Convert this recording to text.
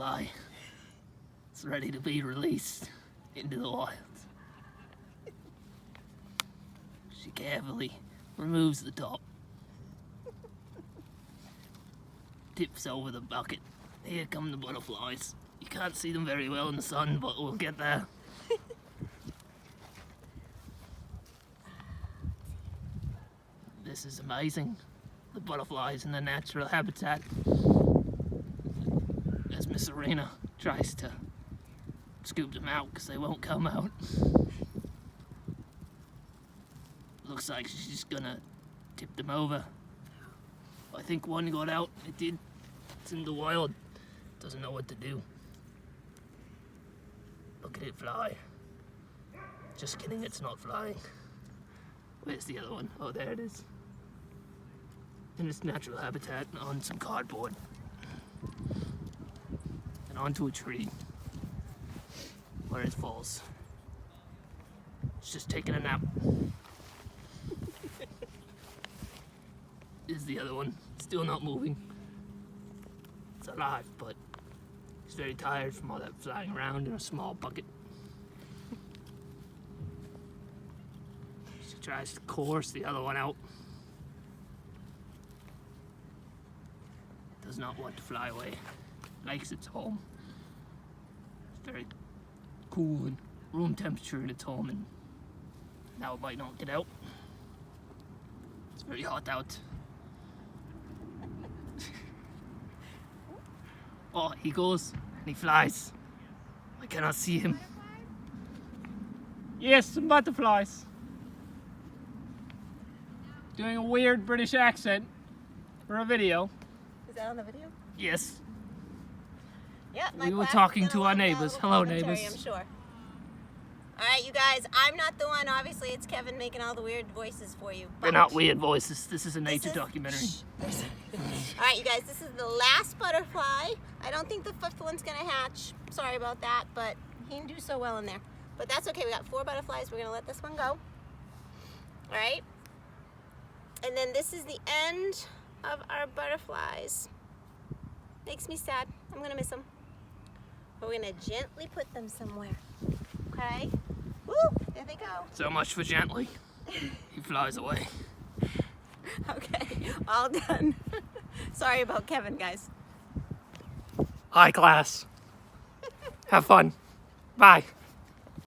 butterfly. It's ready to be released into the wild. She carefully removes the top, tips over the bucket. Here come the butterflies. You can't see them very well in the sun, but we'll get there. This is amazing. The butterflies in their natural habitat. As Miss Serena tries to scoop them out because they won't come out. Looks like she's just gonna tip them over. I think one got out. It did. It's in the wild. Doesn't know what to do. Look at it fly. Just kidding, it's not flying. Where's the other one? Oh, there it is. In its natural habitat on some cardboard. And onto a tree where it falls. It's just taking a nap. Is the other one still not moving? It's alive, but it's very tired from all that flying around in a small bucket. She tries to coerce the other one out. Does not want to fly away. Likes its home. It's very cool and room temperature in its home, and now it might not get out. It's very hot out. Oh, he goes and he flies. I cannot see him. Yes, some butterflies. Doing a weird British accent for a video. Is that on the video? Yes. Yeah, We were talking to our neighbors. Hello, neighbors. I'm sure. All right, you guys. I'm not the one. Obviously, it's Kevin making all the weird voices for you. They're not weird voices. This is a nature documentary. All right, you guys. This is the last butterfly. I don't think the fifth one's gonna hatch. Sorry about that, but he didn't do so well in there. But that's okay. We got 4 butterflies. We're gonna let this one go. All right. And then this is the end of our butterflies. Makes me sad. I'm gonna miss them. But we're gonna gently put them somewhere. Okay? Woo! There they go. So much for gently. He flies away. Okay, all done. Sorry about Kevin, guys. High class. Have fun. Bye.